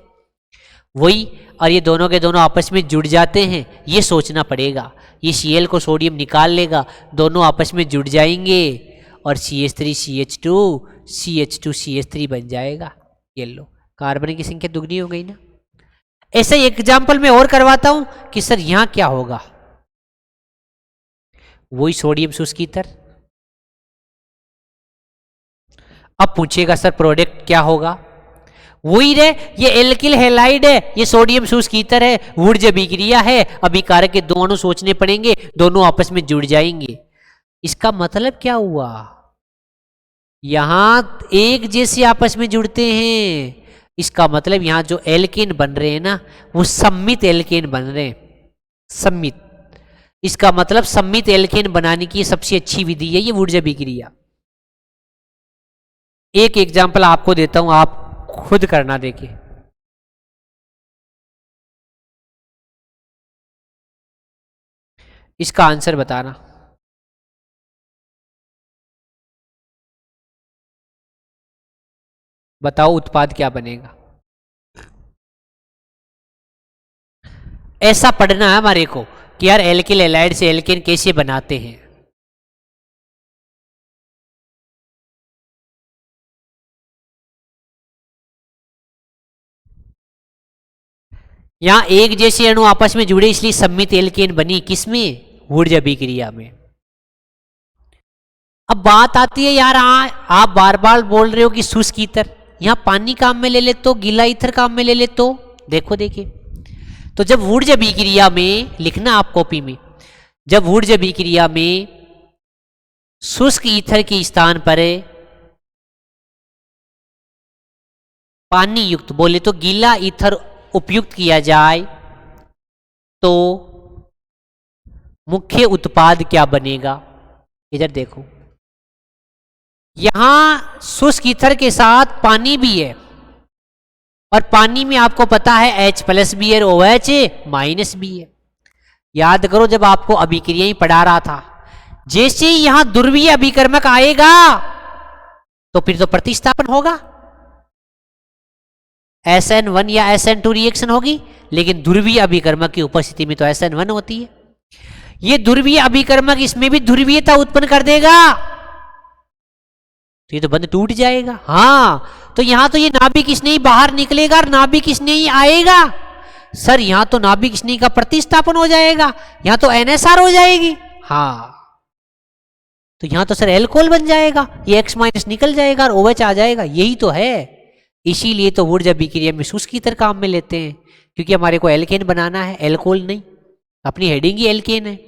वही, और ये दोनों के दोनों आपस में जुड़ जाते हैं, ये सोचना पड़ेगा। ये Cl को सोडियम निकाल लेगा, दोनों आपस में जुड़ जाएंगे और CH3 CH2 CH2 CH3 बन जाएगा। ये लो, कार्बन की संख्या दुगनी हो गई ना। ऐसे एग्जाम्पल में और करवाता हूं कि सर यहां क्या होगा, वही सोडियम शुष्क ईथर। अब पूछेगा सर प्रोडक्ट क्या होगा, वही रे, ये एल्किल हैलाइड है, ये सोडियम शुष्क ईथर है, ऊर्जा अभिक्रिया है, अभिकारक के दो अणु सोचने पड़ेंगे, दोनों आपस में जुड़ जाएंगे। इसका मतलब क्या हुआ, यहां एक जैसे आपस में जुड़ते हैं, इसका मतलब यहां जो एल्केन बन रहे हैं ना, वो सम्मित एल्केन बन रहे हैं, सम्मित। इसका मतलब सम्मित एल्केन बनाने की सबसे अच्छी विधि है ये ऊर्जा अभिक्रिया। एक एग्जांपल आपको देता हूं, आप खुद करना, देखिए। इसका आंसर बताना। बताओ उत्पाद क्या बनेगा। ऐसा पढ़ना है हमारे को कि यार एल्किल हैलाइड से एल्केन कैसे बनाते हैं। यहां एक जैसे अणु आपस में जुड़े इसलिए सम्मित एल्केन बनी, किसमें, ऊर्जा अभिक्रिया में। अब बात आती है यार, आप बार बार बोल रहे हो कि शुष्क ईथर, यहां पानी काम में ले ले तो, गीला ईथर काम में ले ले तो, देखो देखिए। तो जब ऊर्जा अभिक्रिया में लिखना आप कॉपी में, जब ऊर्जा अभिक्रिया में शुष्क ईथर के स्थान पर पानी युक्त बोले तो गीला ईथर उपयुक्त किया जाए तो मुख्य उत्पाद क्या बनेगा। इधर देखो, यहां शुष्क ईथर के साथ पानी भी है और पानी में आपको पता है H प्लस भी है, OH माइनस भी है। याद करो जब आपको अभिक्रिया ही पढ़ा रहा था, जैसे ही यहां ध्रुवीय अभिकर्मक आएगा तो फिर तो प्रतिस्थापन होगा, SN1 या SN2 रिएक्शन होगी, लेकिन ध्रुवीय अभिकर्मक की उपस्थिति में तो SN1 होती है। ये ध्रुवीय अभिकर्मक इसमें भी ध्रुवीयता उत्पन्न कर देगा, तो ये तो बंध टूट जाएगा। हाँ, तो यहां तो ये नाभिक स्नेही बाहर निकलेगा और नाभिक स्नेही आएगा, सर यहां तो नाभिक स्नेह का प्रतिस्थापन हो जाएगा, यहां तो NSR हो जाएगी। हाँ, तो यहां तो सर एल्कोहल बन जाएगा, ये X माइनस निकल जाएगा और OH आ जाएगा, यही तो है। इसीलिए तो ऊर्जा अभिक्रिया में शुष्क ईथर काम में लेते हैं, क्योंकि हमारे को एल्केन बनाना है, एल्कोहल नहीं। अपनी हेडिंग ही एल्केन है।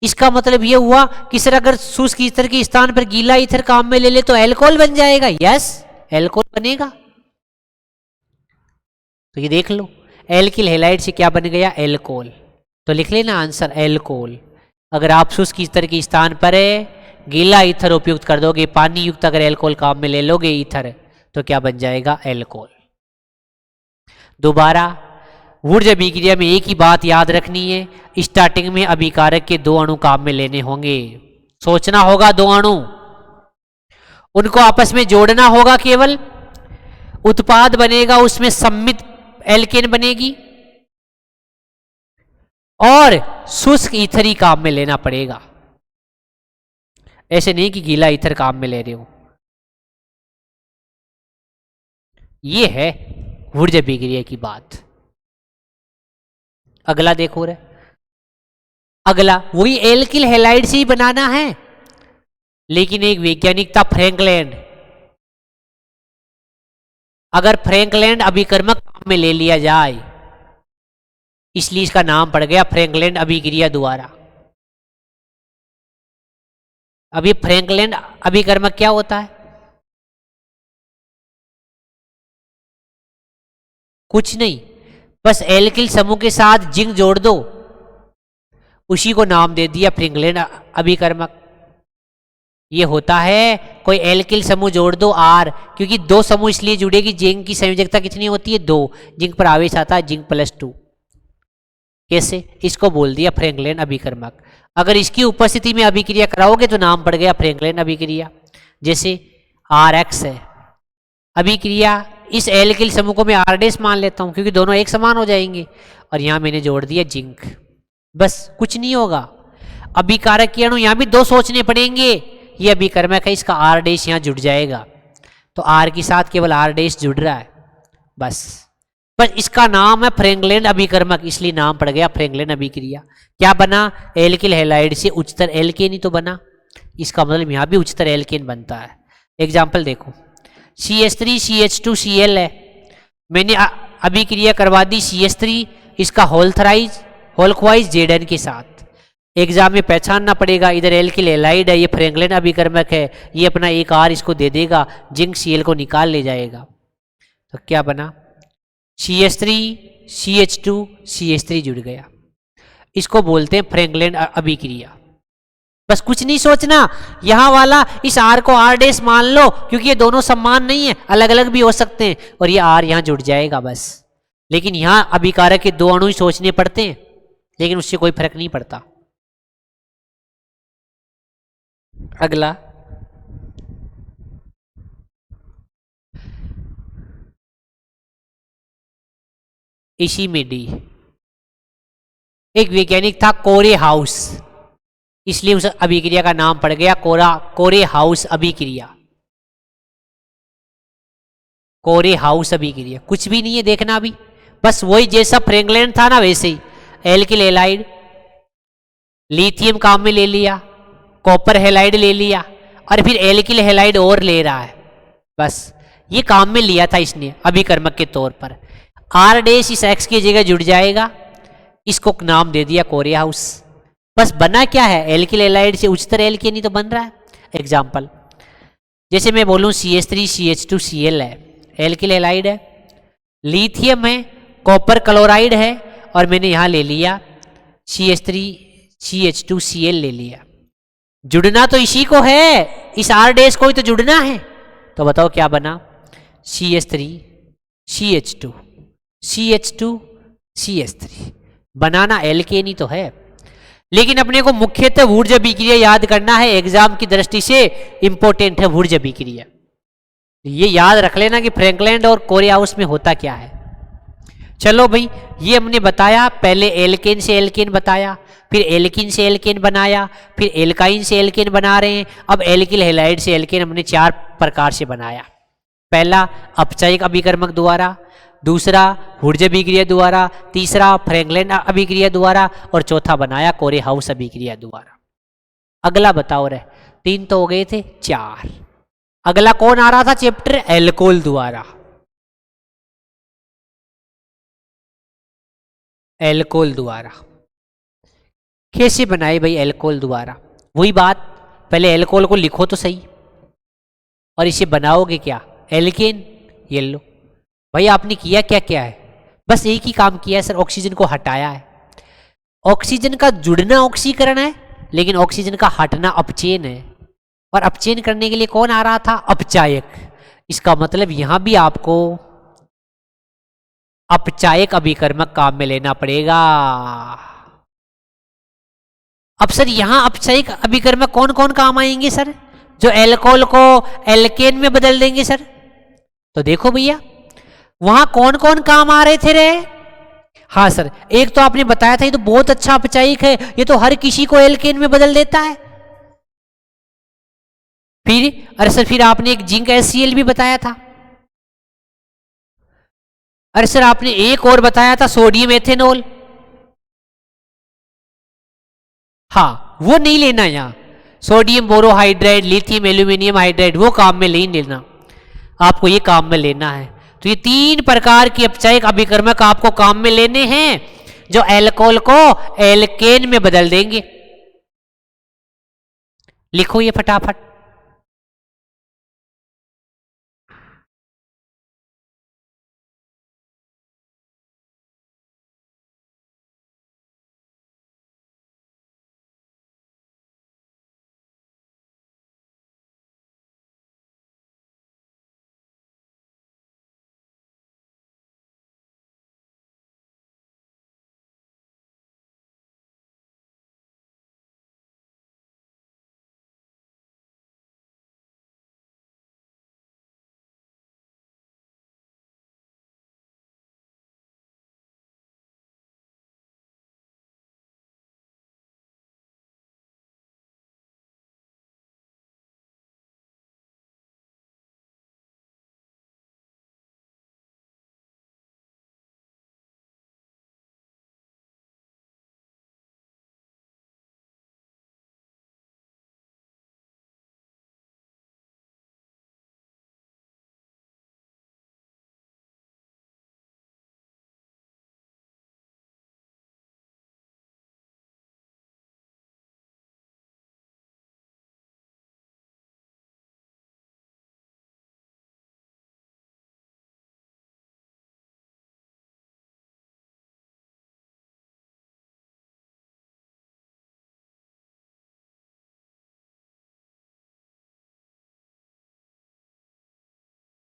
इसका मतलब ये हुआ कि सर अगर शुष्क ईथर के स्थान पर गीला ईथर काम में ले ले तो एल्कोहल बन जाएगा। यस, एल्कोहल बनेगा। तो ये देख लो, एल्किल हैलाइड से क्या बन गया? एल्कोहल। तो लिख लेना आंसर एल्कोहल। अगर आप शुष्क ईथर के स्थान पर गीला ईथर उपयुक्त कर दोगे, पानी युक्त अगर एल्कोहल काम में ले लोगे ईथर, तो क्या बन जाएगा? एल्कोहल। दोबारा ऊर्जा अभिक्रिया में एक ही बात याद रखनी है, स्टार्टिंग में अभिकारक के 2 अणु काम में लेने होंगे। सोचना होगा 2 अणु, उनको आपस में जोड़ना होगा, केवल उत्पाद बनेगा, उसमें सम्मित एल्केन बनेगी और शुष्क ईथर ही काम में लेना पड़ेगा। ऐसे नहीं कि गीला ईथर काम में ले रहे हो। ये है ऊर्जा अभिक्रिया की बात। अगला देखो रे, अगला वही एल्किल हैलाइड से ही बनाना है, लेकिन एक वैज्ञानिक था फ्रैंकलैंड। अगर फ्रैंकलैंड अभिकर्मक काम में ले लिया जाए, इसलिए इसका नाम पड़ गया फ्रैंकलैंड अभिक्रिया द्वारा। अब ये फ्रैंकलैंड अभिकर्मक क्या होता है? कुछ नहीं, बस एल्किल समूह के साथ जिंक जोड़ दो, उसी को नाम दे दिया फ्रैंकलैंड अभिकर्मक। ये होता है कोई एल्किल समूह जोड़ दो R, क्योंकि 2 समूह इसलिए जुड़ेगी, जिंक की संयोजकता कितनी होती है? 2। जिंक पर आवेश आता है जिंक +2। कैसे? इसको बोल दिया फ्रैंकलैंड अभिकर्मक। अगर इसकी उपस्थिति में अभिक्रिया कराओगे तो नाम पड़ गया फ्रैंकलैंड अभिक्रिया। जैसे RX है, अभिक्रिया इस एल्किल समूह को मैं R' मान लेता हूं, क्योंकि दोनों एक समान हो जाएंगे, और यहां मैंने जोड़ दिया जिंक। बस कुछ नहीं होगा। अभिकारक के अणु यहां भी 2 सोचने पड़ेंगे। ये अभिकर्मक है, इसका R' यहां जुड़ जाएगा, तो R के साथ केवल R' जुड़ रहा है बस। पर इसका नाम है फ्रैंकलैंड अभिकर्मक, इसलिए नाम पड़ गया फ्रैंकलैंड अभिक्रिया। क्या बना? एल्किल हैलाइड से उच्चतर एल्केन ही तो बना। इसका मतलब यहां भी उच्चतर एल्केन बनता है। एग्जाम्पल देखो, CH3 CH2 Cl है, मैंने अभिक्रिया करवा दी CH3 इसका होल्थराइज Zn के साथ। एग्जाम में पहचानना पड़ेगा, इधर एल्किल हैलाइड है, ये फ्रैंकलैंड अभिकर्मक है, ये अपना एक R इसको दे देगा, जिंक Cl को निकाल ले जाएगा। तो क्या बना? CH3 CH2 CH3 जुड़ गया। इसको बोलते हैं फ्रैंकलैंड अभिक्रिया। बस कुछ नहीं सोचना, यहां वाला इस R को R' मान लो, क्योंकि ये दोनों समान नहीं है, अलग अलग भी हो सकते हैं, और ये R यहां जुड़ जाएगा बस। लेकिन यहां अभिकारक के 2 अणु ही सोचने पड़ते हैं, लेकिन उससे कोई फर्क नहीं पड़ता। अगला, इसी में डी, एक वैज्ञानिक था कोरे हाउस, इसलिए उस अभिक्रिया का नाम पड़ गया कोरे हाउस अभिक्रिया। कोरे हाउस अभिक्रिया कुछ भी नहीं है, देखना अभी, बस वही जैसा फ्रैंकलैंड था ना वैसे ही। एल्किल हैलाइड, लिथियम काम में ले लिया, कॉपर हैलाइड ले लिया, और फिर एल्किल हैलाइड और ले रहा है। बस ये काम में लिया था इसने अभिकर्मक के तौर पर। R' इस X की जगह जुड़ जाएगा, इसको नाम दे दिया कोरे हाउस। बस बना क्या है? एल्किल हैलाइड से उच्चतर एल्केन ही तो बन रहा है। एग्जाम्पल, जैसे मैं बोलूं CH3 CH2 Cl है, एल्किल हैलाइड है, लिथियम है, कॉपर क्लोराइड है, और मैंने यहां ले लिया CH3 CH2 Cl ले लिया। जुड़ना तो इसी को है, इस R' को ही तो जुड़ना है। तो बताओ क्या बना? CH3 CH2 CH2 CH3। बनाना एल्केन ही तो है, लेकिन अपने को मुख्यतः ऊर्जा अभिक्रिया याद करना है, एग्जाम की दृष्टि से इंपॉर्टेंट है ऊर्जा अभिक्रिया। ये याद रख लेना कि फ्रैंकलैंड और कोरे हाउस में होता क्या है। चलो भाई, ये हमने बताया, पहले एल्केन से एल्केन बताया, फिर एल्किन से एल्केन बनाया, फिर एल्काइन से एल्केन बना रहे हैं, अब एल्किल हैलाइड से एल्केन हमने 4 प्रकार से बनाया। पहला अपचयिक अभिकर्मक द्वारा, दूसरा हुर्ज अभिक्रिया द्वारा, तीसरा फ्रैंकलिन अभिक्रिया द्वारा, और चौथा बनाया कोरेहाउस अभिक्रिया द्वारा। अगला बताओ रे, 3 तो हो गए थे, 4। अगला कौन आ रहा था चैप्टर? एल्कोहल द्वारा। एल्कोहल द्वारा कैसे बनाए भाई? एल्कोहल द्वारा वही बात, पहले एल्कोहल को लिखो तो सही, और इसे बनाओगे क्या? एल्केन। ये लो भाई, आपने किया क्या क्या है? बस एक ही काम किया है सर, ऑक्सीजन को हटाया है। ऑक्सीजन का जुड़ना ऑक्सीकरण है, लेकिन ऑक्सीजन का हटना अपचयन है। और अपचयन करने के लिए कौन आ रहा था? अपचायक। इसका मतलब यहां भी आपको अपचायक अभिकर्मक काम में लेना पड़ेगा। अब सर यहां अपचायक अभिकर्मक कौन कौन काम आएंगे सर? जो एल्कोहल को एल्केन में बदल देंगे सर। तो देखो भैया, वहां कौन कौन काम आ रहे थे रे? हाँ सर, एक तो आपने बताया था ये तो बहुत अच्छा अपचायक है, ये तो हर किसी को एल्केन में बदल देता है। फिर अरे सर, फिर आपने एक जिंक HCl भी बताया था। अरे सर, आपने एक और बताया था सोडियम एथेनॉल। हाँ, वो नहीं लेना यहां, sodium borohydride, lithium aluminium hydride, वो काम में नहीं लेना, आपको ये काम में लेना है। तो ये 3 प्रकार के अपचायक अभिकर्मक आपको काम में लेने हैं, जो एल्कोहल को एल्केन में बदल देंगे। लिखो ये फटाफट।